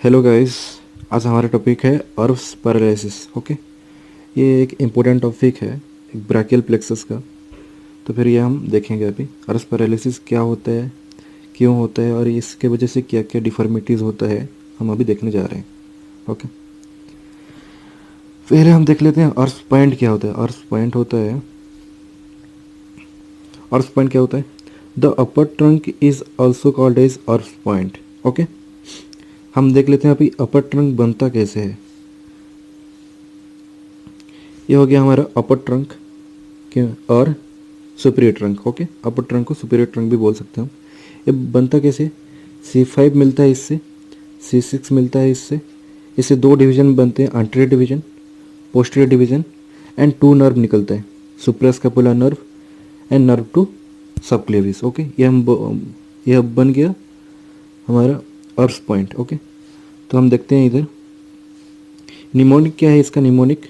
Hello guys. आज हमारा topic है अर्ब्स पैरालिसिस। ओके, ये एक इम्पोर्टेंट टॉपिक है एक ब्राकियल प्लेक्सस का। तो फिर ये हम देखेंगे अभी अर्ब्स पैरालिसिस क्या होता है, क्यों होता है और इसके वजह से क्या क्या डिफॉर्मिटीज़ होता है, हम अभी देखने जा रहे हैं। ओके, पहले हम देख लेते हैं अर्ब्स पॉइंट क्या होता है। अर्ब्स पॉइंट क्या होता है? The upper trunk is also called as Erb's point. Okay, हम देख लेते हैं अभी अपर ट्रंक बनता कैसे है। ये हो गया हमारा अपर ट्रंक क्यों और सुपीरियर ट्रंक। ओके, अपर ट्रंक को सुपीरियर ट्रंक भी बोल सकते हैं हम। ये बनता कैसे? C5 मिलता है इससे, C6 मिलता है इससे। इससे दो डिवीजन बनते हैं, anterior division, posterior division, and two nerve निकलता है, suprascapular nerve and nerve to subclavius. Okay, ये अब बन गया हमारा अर्ब्स पॉइंट। ओके, तो हम देखते हैं इधर निमोनिक क्या है इसका। Mnemonic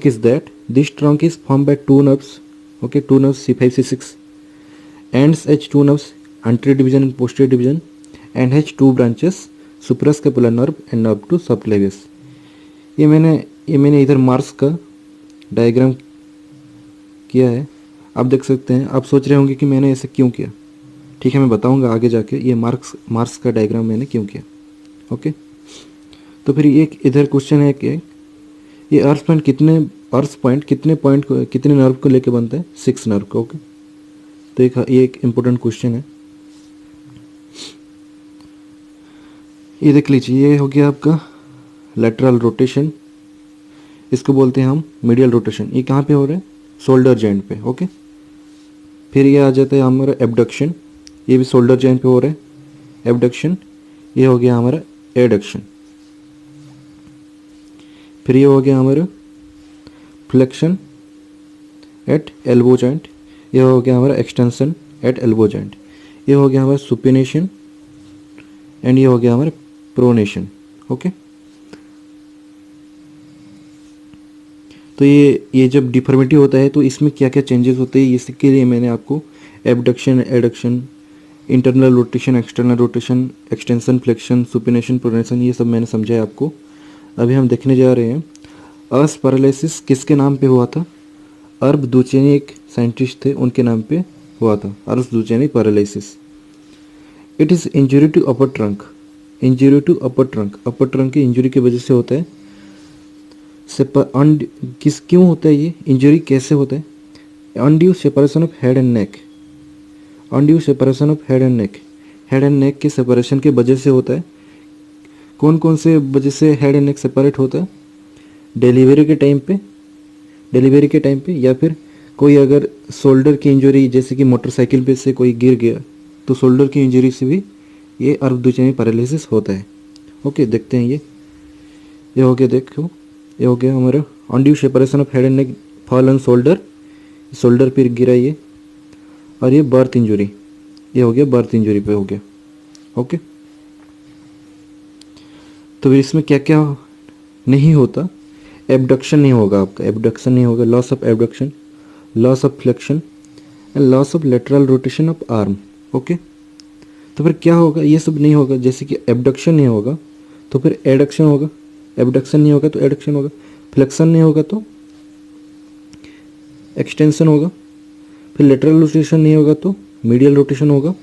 is that this trunk is form by two nerves. Okay, two nerves C5 C6 ends H two nerves, anterior division and posterior division, and H two branches, suprascapular nerve and nerve to subclavius। ये मैंने इधर marks का diagram किया है, आप देख सकते हैं। आप सोच रहे होंगे कि मैंने ऐसे क्यों किया। ठीक है, मैं बताऊंगा आगे जाके ये मार्क्स का डायग्राम मैंने क्यों किया। ओके, तो फिर एक इधर क्वेश्चन है कि ये अर्ब्स पॉइंट कितने नर्व को लेके बनता है? 6 नर्व को। ओके, तो ये एक इम्पोर्टेंट क्वेश्चन है। ये देख लीजिए, ये हो गया आपका लेटरल रोटेशन, इसको बोलते हैं हम मीडियल रोटेशन। ये कहाँ पे हो रहा है? शोल्डर जॉइंट पे। ओके, फिर ये आ जाता है हमारा एबडक्शन, ये भी शोल्डर जॉइंट पे हो रहा है एबडक्शन। ये हो गया हमारा एडक्शन। फिर ये हो गया हमारा फ्लेक्शन एट एल्बो जॉइंट। ये हो गया हमारा एक्सटेंशन एट एल्बो जॉइंट। ये हो गया हमारा सुपिनेशन एंड ये हो गया हमारा प्रोनेशन। ओके, तो ये जब डिफॉर्मिटी होता है तो इसमें क्या क्या चेंजेस होते हैं, इसके लिए मैंने आपको abduction, adduction, internal rotation, external rotation, extension, flexion, supination, pronation, ये सब मैंने समझाया आपको। अभी हम देखने जा रहे हैं अर्ब्स पैरालिसिस किसके नाम पे हुआ था। अर्ब दुचेनी एक साइंटिस्ट थे, उनके नाम पे हुआ था Erb's Duchenne paralysis. It is injury to upper trunk. Upper trunk की इंजरी की वजह से होता है। क्यों होता है ये इंजरी, कैसे होता है? Undue separation of head and neck. Head and neck के सेपरेशन के वजह से होता है। कौन कौन से वजह से हेड एंड नेक सेपरेट होता है? डिलीवरी के टाइम पे या फिर कोई अगर शोल्डर की इंजरी, जैसे कि मोटरसाइकिल पे से कोई गिर गया तो शोल्डर की इंजरी से भी ये अर्ब दुचेनी पैरालिसिस होता है। ओके, देखते हैं ये हो गया। देखो, ये हो गया हमारा undue separation of head and neck fall on shoulder पे गिरा ये। और ये बर्थ इंजरी, ये हो गया बर्थ इंजरी पे हो गया। ओके, तो फिर इसमें क्या क्या नहीं होता? एबडक्शन नहीं होगा आपका, loss of abduction, loss of flexion and loss of lateral rotation of arm. Okay, तो फिर क्या होगा? ये सब नहीं होगा। जैसे कि एबडक्शन नहीं होगा तो फिर एडक्शन होगा, एबडक्शन नहीं होगा तो एडक्शन होगा, फ्लेक्शन नहीं होगा तो एक्सटेंशन होगा, फिर लेटरल रोटेशन नहीं होगा तो मीडियल रोटेशन होगा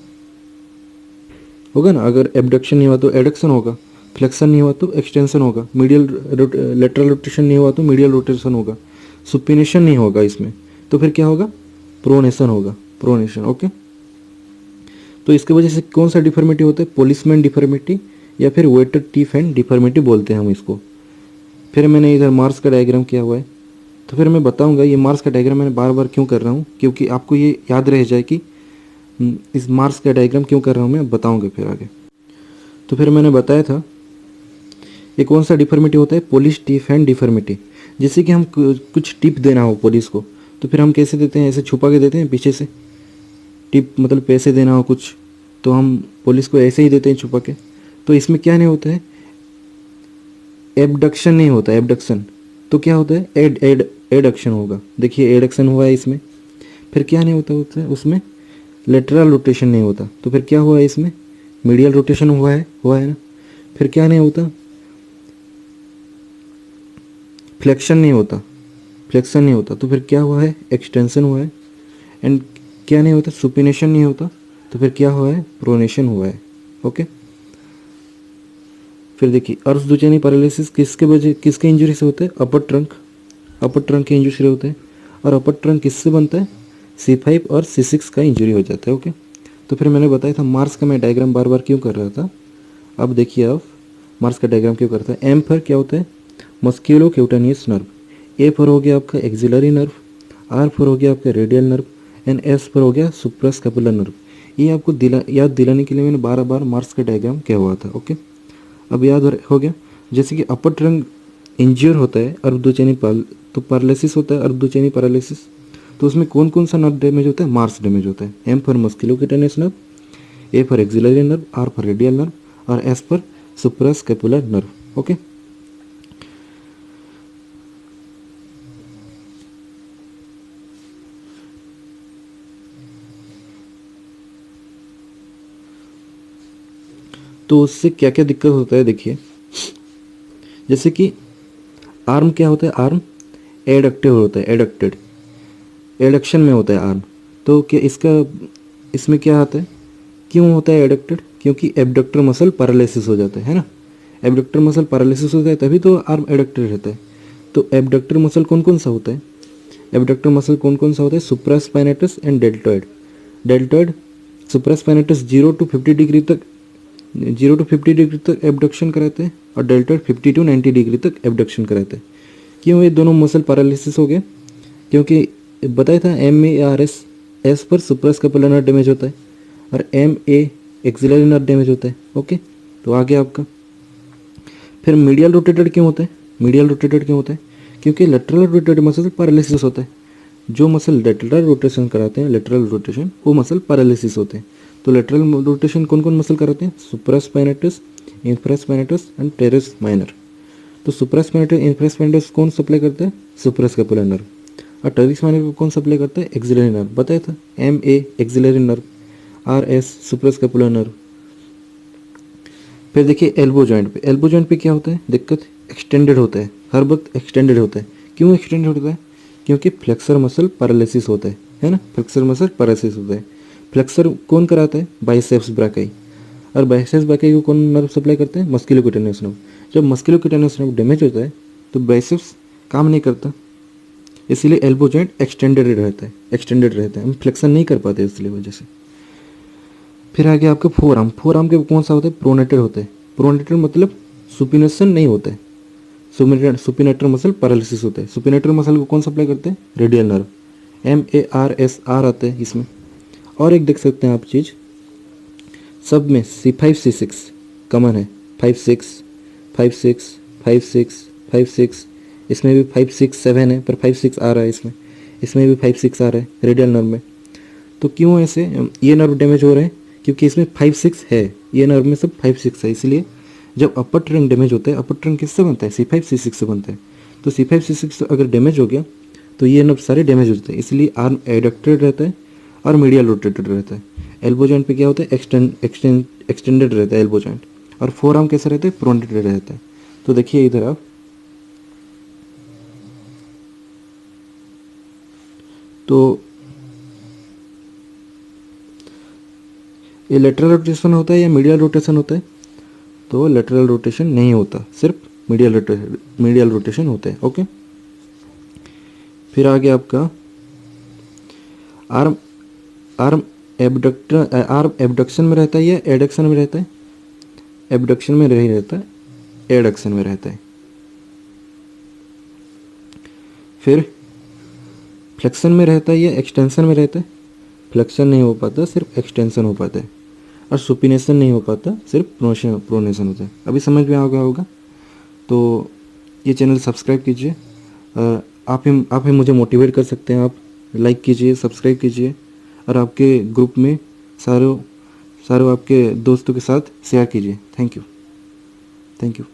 ना। अगर एबडक्शन नहीं हुआ तो एडक्शन होगा, फ्लेक्शन नहीं हुआ तो एक्सटेंशन होगा, लेटरल रोटेशन नहीं हुआ तो मीडियल रोटेशन होगा, सुपिनेशन नहीं होगा इसमें तो फिर क्या होगा? प्रोनेशन। ओके, तो इसके वजह से कौन सा डिफॉर्मिटी होता है? पोलिसमैन डिफॉर्मिटी या फिर वेटर टीथ हैंड डिफॉर्मिटी बोलते हैं हम इसको। फिर मैंने इधर मार्क्स का डायग्राम किया हुआ है, तो फिर मैं बताऊंगा ये मार्क्स का डायग्राम मैंने बार बार क्यों कर रहा हूँ, क्योंकि आपको ये याद रह जाए कि इस मार्क्स का डायग्राम क्यों कर रहा हूँ, मैं बताऊंगा फिर आगे। तो फिर मैंने बताया था ये कौन सा डिफॉर्मिटी होता है? Police tip hand deformity. जैसे कि हम कुछ टिप देना हो पुलिस को तो फिर हम कैसे देते हैं? ऐसे छुपा के देते हैं पीछे से। टिप मतलब पैसे देना हो कुछ तो हम पुलिस को ऐसे ही देते हैं छुपा के। तो इसमें क्या नहीं होता है? एबडक्शन नहीं होता। एबडक्शन तो क्या होता है? एडक्शन होगा। देखिए एडक्शन हुआ है इसमें। फिर क्या नहीं होता है उसमें? लेटरल रोटेशन नहीं होता। तो फिर क्या हुआ इसमें? मीडियल रोटेशन हुआ है ना। फिर क्या नहीं होता, फ्लेक्शन नहीं होता, फ्लेक्शन नहीं होता, तो फिर क्या हुआ है, एक्सटेंशन हुआ है। एंड क्या नहीं होता, सुपिनेशन नहीं होता, तो फिर क्या हुआ है, प्रोनेशन हुआ है। ओके। फिर देखिए अर्धसुचनी पैरालिसिस किसके इंजरी से होता है, अपर ट्रंक के इंजरी से होते हैं। और अपर ट्रंक किससे बनता है, C5 और C6 का इंजरी हो जाता है। ओके। तो फिर मैंने बताया था मार्स का मैं डायग्राम बार बार क्यों कर रहा था। अब देखिए आप मार्स का डायग्राम क्यों करता है। एम पर क्या होता है, मस्क्यूलो क्यूटेनियस नर्व। ए पर हो गया आपका एक्सिलरी नर्व। आर पर हो गया आपका रेडियल नर्व। एंड एस पर हो गया सुप्रास्कैपुलर नर्व। ये आपको याद दिलाने के लिए मैंने बार बार मार्स का डायग्राम किया हुआ था। ओके। अब याद हो गया। जैसे कि अपर ट्रंक इंज्योर होता है अर्धचैनी तो पैरालिसिस होता है अर्धचैनी पैरालिसिस। तो उसमें कौन कौन सा नर्व डैमेज होता है, मार्स डैमेज होता है। M for musculocutaneous nerve, A for axillary nerve, R for radial nerve और S for suprascapular nerve. Okay. तो उससे क्या क्या दिक्कत होता है देखिए। जैसे कि आर्म क्या होता है, आर्म एडक्टिव होता है, एडक्शन में होता है आर्म। तो क्या इसमें क्या आता है, क्यों होता है एडक्टेड, क्योंकि एबडक्टर मसल पैरालिसिस हो जाता है ना। एबडक्टर मसल पैरालिसिस होता है तभी तो आर्म एडक्टेड रहता है। तो एबडक्टर मसल कौन कौन सा होता है, एबडक्टर मसल कौन कौन सा होता है, supraspinatus and deltoid supraspinatus 0 to 50 degree तक एबडक्शन कराते हैं और डेल्टॉइड 50 टू 90 डिग्री तक एबडक्शन कराते हैं। क्यों ये दोनों मसल पैरालिसिस हो गए, क्योंकि बताया था एस पर सुप्रास्कैपुलर नर्व डैमेज होता है और एक्सिलरी नर्व डैमेज होता है। ओके। तो आगे आपका फिर मीडियल रोटेटेड क्यों होता है, क्योंकि लेटरल रोटेटेड मसल पैरालिसिस होता है। जो मसल लेटरल रोटेशन कराते हैं, लेटरल रोटेशन, वो मसल पैरालिसिस होते हैं। तो लेटरल रोटेशन कौन कौन मसल कराते हैं, supraspinatus, infraspinatus and teres minor. तो सुप्रास्पाइनेटस इंफ्रास्पाइनेटस कौन सप्लाई करता है, सुप्रास्कैपुलर नर्व। और टेरेस माइनर को कौन सप्लाई करता है, एक्सिलरी नर्व। बताया था axillary nerve, RS suprascapular nerve. फिर देखिए एल्बो जॉइंट पे क्या होता है दिक्कत, एक्सटेंडेड होता है, हर वक्त एक्सटेंडेड होता है। क्यों एक्सटेंडेड होता है, क्योंकि फ्लेक्सर मसल पैरालिसिस होता है ना, फ्लेक्सर मसल पैरालिसिस होता है। फ्लेक्सर कौन कराता है, बाइसेप्स ब्रैकी। और बाइसेप्स ब्रैकी को कौन नर्व सप्लाई करते हैं, मस्कुलोक्यूटेनियस नर्व। जब मस्कुलोक्यूटेनियस नर्व डैमेज होता है तो बाइसेप्स काम नहीं करता, इसीलिए एल्बो जॉइंट एक्सटेंडेड रहता है, हम फ्लेक्शन नहीं कर पाते इसलिए वजह से। फिर आगे आपका फोर आर्म के कौन सा होता है, प्रोनेटेड होता है। प्रोनेटेड मतलब सुपिनेशन नहीं होता है, सुपिनेटर मसल पैरालिसिस होता है। सुपिनेटर मसल को कौन सप्लाई करते हैं, रेडियल नर्व। MARSR आता है इसमें। और एक देख सकते हैं आप चीज़, सब में C5 C6 कॉमन है, 5 6 5 6 5 6 5 6, इसमें भी 5 6 7 है, पर 5 6 आ रहा है इसमें भी 5 6 आ रहा है रेडियल नर्व में। तो क्यों ऐसे ये नर्व डैमेज हो रहे हैं, क्योंकि इसमें 5 6 है, ये नर्व में सब 5 6 है। इसलिए जब अपर ट्रंक डैमेज होता है, अपर ट्रंक किससे बनता है, C5 C6 से बनता है। तो C5 C6 अगर डैमेज हो गया तो ये नर्व सारे डैमेज हो जाते हैं, इसलिए आर्म एडक्टेड रहता है और मीडियल रोटेटेड रहता है। एल्बो जॉइंट पे क्या होता है, एक्सटेंडेड रहता है एल्बो जॉइंट। और फोर आर्म कैसे रहता है, प्रोनेटेड रहता है। तो देखिए इधर आप, तो ये लेटरल रोटेशन होता है या मीडियल रोटेशन होता है, तो लेटरल रोटेशन नहीं होता, सिर्फ मीडियल रोटेशन होता है। ओके। फिर आगे आपका आर्म आर्म एबडक्शन में रहता है या एडक्शन में रहता है, एबडक्शन में नहीं रहता है, एडक्शन में रहता है। फिर फ्लेक्शन में रहता है या एक्सटेंशन में रहता है, फ्लेक्शन नहीं हो पाता, सिर्फ एक्सटेंशन हो पाता है। और सुपिनेशन नहीं हो पाता, सिर्फ प्रोनेशन होता है। अभी समझ में आ गया होगा। तो ये चैनल सब्सक्राइब कीजिए, आप ही मुझे मोटिवेट कर सकते हैं। आप लाइक कीजिए, सब्सक्राइब कीजिए और आपके ग्रुप में सारे आपके दोस्तों के साथ शेयर कीजिए। Thank you.